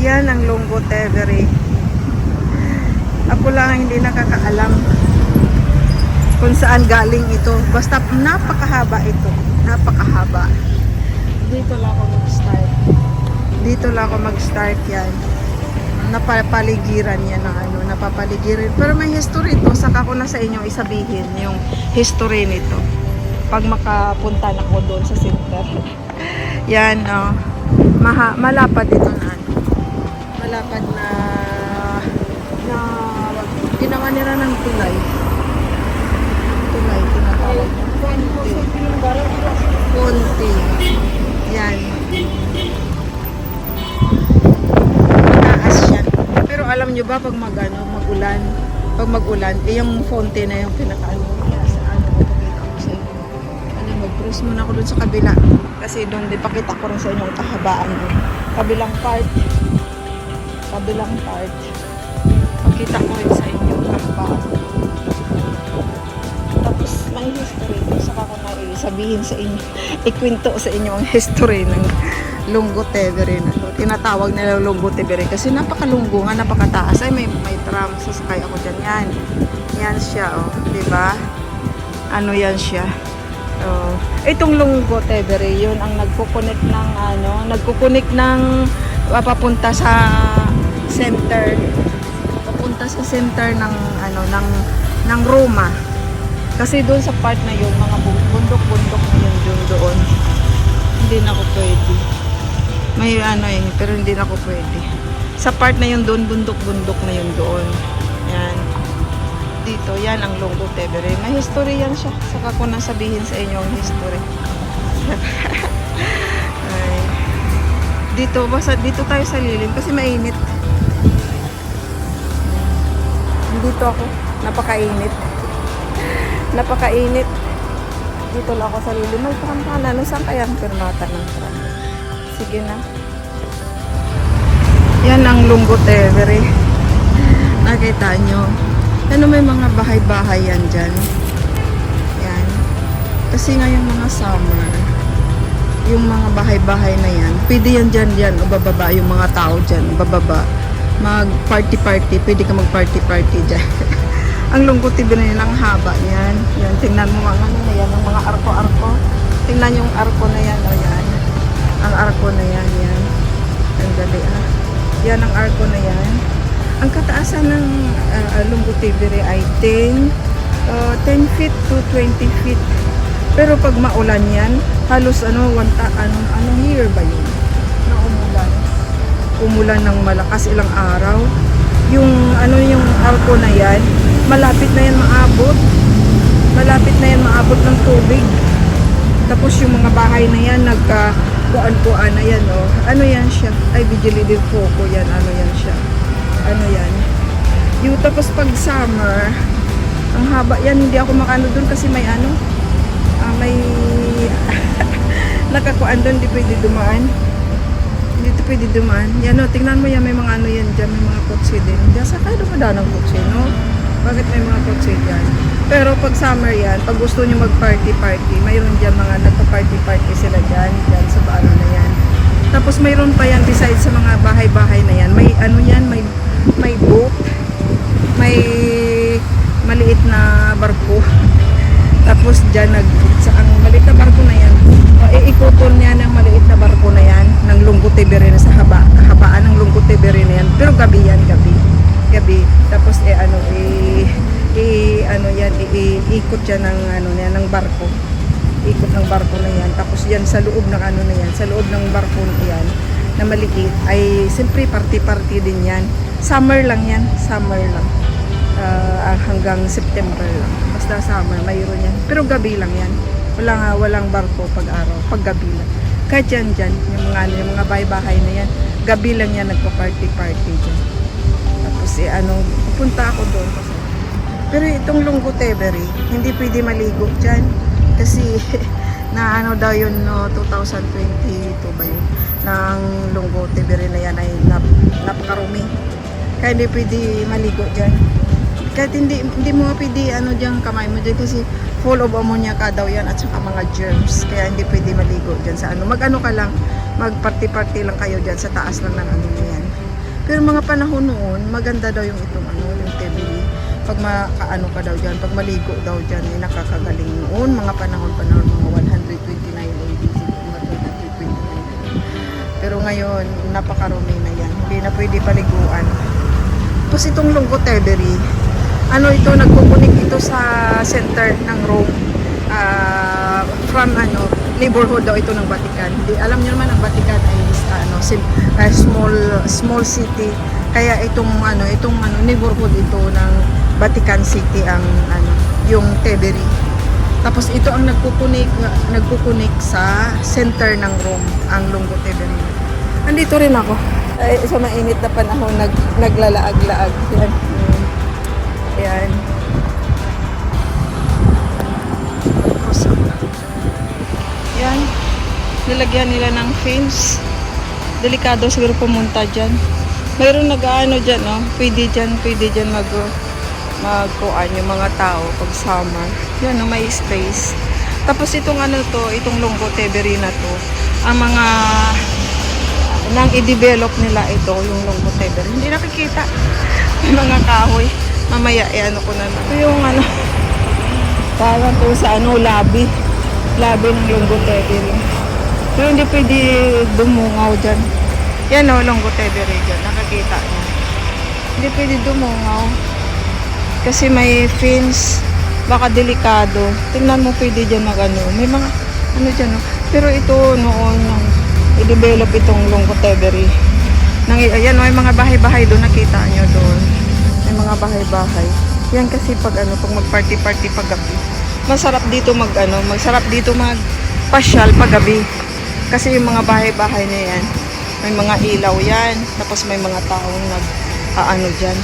Yan ang Lungo Tevere. Ako lang hindi nakakaalam kung saan galing ito. Basta napakahaba ito. Napakahaba. Dito lang ako mag-start. Dito lang ako mag-start yan. Napapaligiran yan ng ano, napapaligiran. Pero may history ito. Saka ko na sa inyo isabihin yung history nito. Pag makapunta na ako doon sa center. Yan, oh. Malapad ito na ano. Malapad na ginawa nila ng tulay. Tulay, tinatawag mo. Konti. Yan. Mataas yan. Pero alam nyo ba, pag mag-ulan, yung fonte na yung pinakaano niya sa ano, papakita ko sa inyo. Ano, mag-cruise muna ako dun sa kabila. Kasi doon, di pakita ko rin sa inyo ang kahabaan doon. Kabilang part. Pakita ko rin sa inyo ang kahabaan. Tapos, may history ko. Saka ko na sabihin sa inyo. Ikwento sa inyo ang history ng Lungo Tevere na to. Tinatawag nila Lungo Tevere kasi napakalunggo nga, napakataas. Ay, may tram. Sasakay ako dyan. Yan siya, oh. Diba? Ano yan siya? Oh. Itong Lungo Tevere, yun ang nagkukunik ng ano, papunta sa center. Papunta sa center ng ano, ng Roma. Kasi doon sa part na yun, mga bundok-bundok na yun doon. Hindi na ako pwede. May ano pero hindi na ako pwede. Sa part na yun doon, bundok-bundok na yun doon. Yan. Dito, yan ang Lungo Tevere. May history yan siya. Saka ko na sabihin sa inyo ang history. Ay. Dito tayo sa lilim kasi mainit. Dito ako. Napakainit. Dito lang ako sa lilim. May tram pa na. Saan kaya ang pirmata ng tram? Sige na. Yan ang Lungo Tevere. Nakita nyo. Ano, may mga bahay-bahay yan dyan. Yan. Kasi ngayong mga summer, yung mga bahay-bahay na yan, pwede yan dyan, o bababa yung mga tao dyan, bababa. Mag-party-party, pwede ka mag-party-party dyan. Ang Lungo Tevere na yan, ang haba yan. Yan, tingnan mo mga ano na yan, ang mga arko-arko. Tingnan yung arko na yan, o yan. Ang arko na yan, yan. Ang dali, ah. Yan ang arko na yan. Ang kataasan ng Lungo Tevere ay 10 feet to 20 feet. Pero pag maulan yan, halos anong year ba yun? Na umulan. Umulan ng malakas ilang araw. Yung arko na yan, malapit na yan maabot. Malapit na yan maabot ng tubig. Tapos yung mga bahay na yan, nagka-kuan-kuan na yan, oh. Ano yan siya? Ay, Vigilidad Foco yan. Ano yan siya? Ano yan? Yung tapos pag summer, ang haba yan, hindi ako makano doon kasi may may nakakuan doon, hindi pwede dumaan. Hindi pwede dumaan. Yan, no, tingnan mo yan, may mga ano yan dyan, may mga kotse din. Diyan sa kayo dumadaan ng kotse, no? Bakit may mga kotse dyan? Pero pag summer yan, pag gusto nyo mag-party-party, mayroon dyan mga nagpa-party-party sila dyan sa paano na yan. Tapos mayroon pa yan beside sa mga bahay-bahay na yan. May ano yan, may boat, may maliit na barko. Tapos dyan, ang maliit na barko na yan, iikuton niya ng maliit na barko na yan, ng Lungo Tevere na sa kahabaan ng Lungo Tevere na yan. Pero gabi yan, gabi. Tapos iikot yan ng barko. Ikot ng barko na yan. Tapos yan sa loob ng na yan, sa loob ng barko na yan, na maliit, ay siyempre party-party din yan. Summer lang yan, summer lang. Hanggang September lang. Basta summer, mayroon yan. Pero gabi lang yan. Walang barko pag araw, pag gabi lang. Kahit yan, yung mga bahay-bahay na yan, gabi lang yan nagpa-party-party dyan. Tapos pupunta ako doon. Pero itong Lungo Tevere, hindi pwede maligo dyan. Kasi na daw yun, no, 2022 ba yun, ng Lungo Tevere na yan ay napakarumi. Kaya hindi pwede maligo dyan. Kahit hindi mo pwede dyan kamay mo dyan kasi full of ammonia ka daw yan at saka mga germs. Kaya hindi pwede maligo dyan sa mag-ano ka lang, mag-party-party lang kayo dyan sa taas lang ng na yan. Pero mga panahon noon, maganda daw yung itong yung Teberi. Pag makaano ka daw dyan, pag maligo daw dyan, nakakagaling noon. Mga panahon, mga 129 AD, mga 129. Pero ngayon, napakarumi na yan. Hindi na pwede paliguan. Tapos itong Lunggo Teberi, ito, nagkukunik ito sa center ng Rome. From neighborhood daw ito ng Vatican. Hindi, alam niyo naman ang Vatican ay small city. Kaya itong neighborhood ito ng Vatican City ang yung Teberi. Tapos ito ang nagkukunik sa center ng Rome, ang Lunggo Teberi. Andito rin ako. Sa mainit na panahon naglalaag-laag. Yan. Ayan. Yan. Nilagyan nila ng fence. Delikado siguro pumunta dyan. Mayroon nag-ano dyan, no? Pwede dyan magkuhan yung mga tao pag summer. Yan, no? May space. Tapos itong itong Lunggo Teberi na to, ang mga nang i-develop nila ito, yung Lunggo Teberi. Hindi nakikita. May mga kahoy. Mamaya, ko na lang. Ito yung parang to sa lobby ng Lunggo Teberi. Pero hindi pwede dumungaw dyan. Yan Lunggo Teberi dyan. Nakakita niya. Hindi pwede dumungaw. Kasi may fence. Baka delikado. Tingnan mo pwede dyan may mga dyan. Pero ito noon i-develop itong Lunggo Teberi. Ayan, may mga bahay-bahay doon. Nakita nyo doon. May mga bahay-bahay. Yan kasi pag mag-party-party pag gabi. Masarap dito masarap dito magpasyal pag gabi. Kasi yung mga bahay-bahay na yan, may mga ilaw yan. Tapos may mga taong dyan.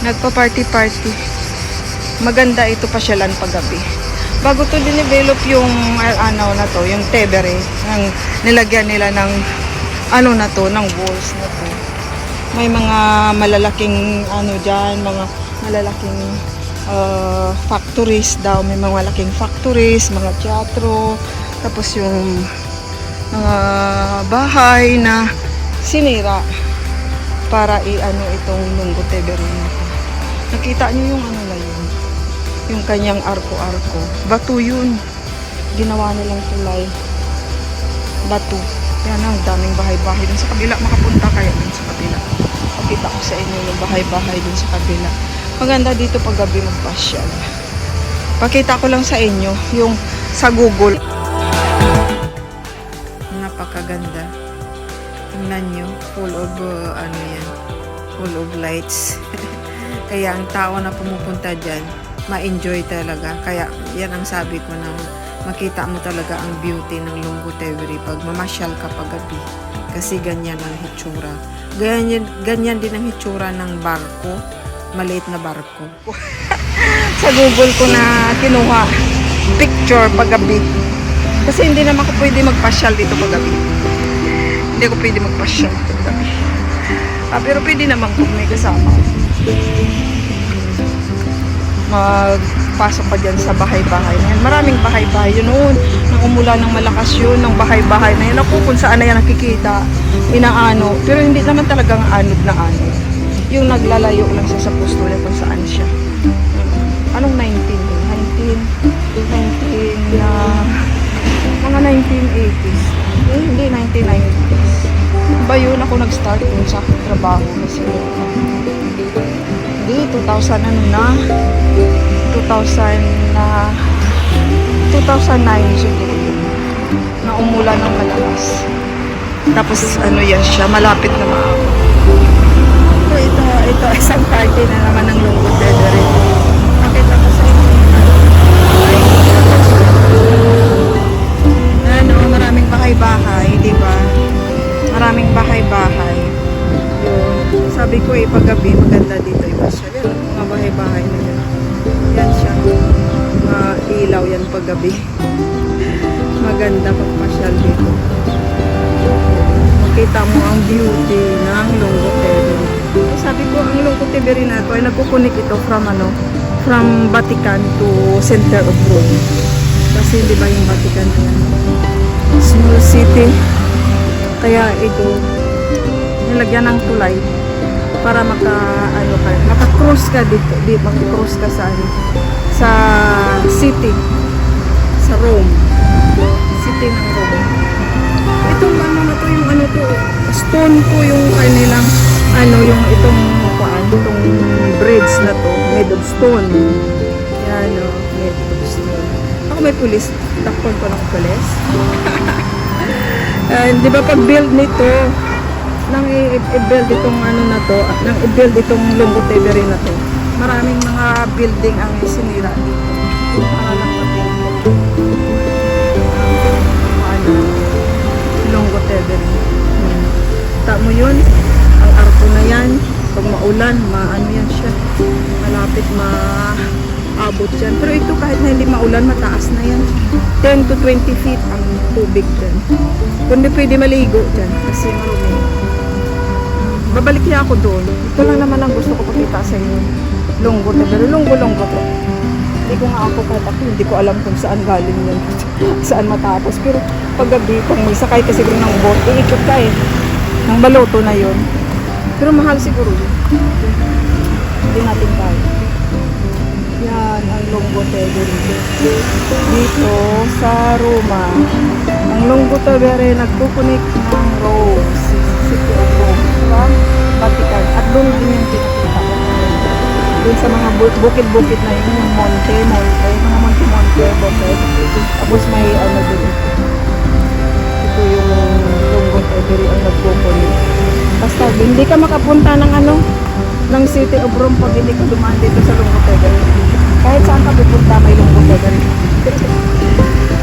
Nagpa-party-party. Maganda ito pasyalan pag gabi. Bago to dinevelop yung yung Teberi, nilagyan nila ng ng walls na to. May mga malalaking dyan, mga malalaking factories daw, may mga malaking factories, mga teatro, tapos yung mga bahay na sinira para itong Lunggo Teberi na to. Nakita niyo yung na yun, yung kanyang arko-arko. Bato yun. Ginawa nilang tulay. Bato. Yan ang daming bahay-bahay dun sa kabila. Makapunta kaya dun sa kabila. Pakita ko sa inyo yung bahay-bahay dun sa kabila. Maganda dito pag gabi magpasyal. Pakita ko lang sa inyo yung sa Google. Napakaganda. Tingnan nyo. Full of yan. Full of lights. Kaya ang tao na pumupunta dyan, ma-enjoy talaga. Kaya yan ang sabi ko na makita mo talaga ang beauty ng Lunggo Teberi pag mamasyal ka pag gabi. Kasi ganyan ang hitsura. Ganyan din ang hitsura ng barko. Maliit na barko. Sa Google ko na kinuha picture pag gabi. Kasi hindi naman ako pwede magpasyal dito pag gabi. Hindi ako pwede magpasyal pag gabi. Pero pwede naman kung may kasama. Magpasok pa dyan sa bahay-bahay na yan. Maraming bahay-bahay yun noon. Nang umulan ng malakas yun, ng bahay-bahay na yun. Ako kung saan na yan nakikita, pero hindi naman talagang anod na anod. Yung naglalayo lang siya sa pustula kung saan siya. Anong 19 na mga 1980s. Hindi 1990s. Ba yun ako nag-start dun sa trabaho kasi hindi 2000 2009 siguro na umulan ng malakas. Tapos yan siya, malapit na maabot. Ito isang party na naman ng Lunggo Teberi. Nakita ko sa inyo. Maraming bahay-bahay, di ba? Maraming bahay-bahay. Sabi ko paggabi maganda dito ipasyal. Yan, mga bahay-bahay na yan. Yan siya. Ilaw yan paggabi. Maganda pagpasyal dito. Makita mo ang beauty ng Lunggo Teberi. Sabi ko, ang Lunggo Teberi na ito ay nagkukunik ito from Vatican to center of Rome. Kasi di ba yung Vatican yan? Small city. Kaya ito nilagyan ng tulay para maka-cross ka dito, maka-cross ka sa ano, sa city, sa Rome, city ng Rome. Itong ano na to, yung ano to, stone po yung kanilang ano, yung itong bridge na to, made of stone. Yan o, made of stone. Ako may pulis, takpon ko ng pulis. Di ba pag build nito, nang i-build itong ano na to, nang i-build itong Longo Tevere na to, maraming mga building ang sinira dito. Para lang mapinto. Ano, Longo Tevere. Mo yun, ang arko na yan, pag maulan, maano yan siya, malapit maabot yan. Pero ito kahit na hindi maulan, mataas na yan. 10 to 20 feet ang tubig dyan. Kundi pwede maligo dyan kasi marumi. Babalik niya ako doon. Ito lang naman ang gusto ko pakita sa inyo. Longo Tevere, Longo to. Hindi ko nga ako kahit ako, hindi ko alam kung saan galing yan. Saan matapos. Pero paggabi, kung may sakay kasi siguro ng boat, iikot ka eh. Ng baloto na yon. Pero mahal siguro yun. Hindi natin kaya. Yan, ang Longo Tevere dito sa Roma. Ang Longo Tevere nagkukunik ng Rome, City of Rome, from Vatican. At doon din yung pinakita ko. Doon sa mga bukid-bukid na yun, yung monte, mga monte, bukid. Tapos may ano doon. Ito yung Longo Tevere ang nagkukunik. Basta hindi ka makapunta ng ano, ng City of Rome pag hindi ka dumaan dito sa Longo Tevere. Kahit saan ka pupunta, may Longo Tevere.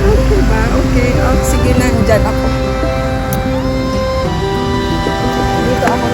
Okay ba? Okay. Oh, sige na, dyan ako. Dito ako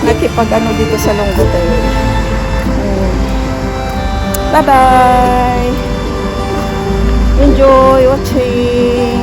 nakipag ano dito sa Longo Tevere. Bye-bye! Enjoy watching!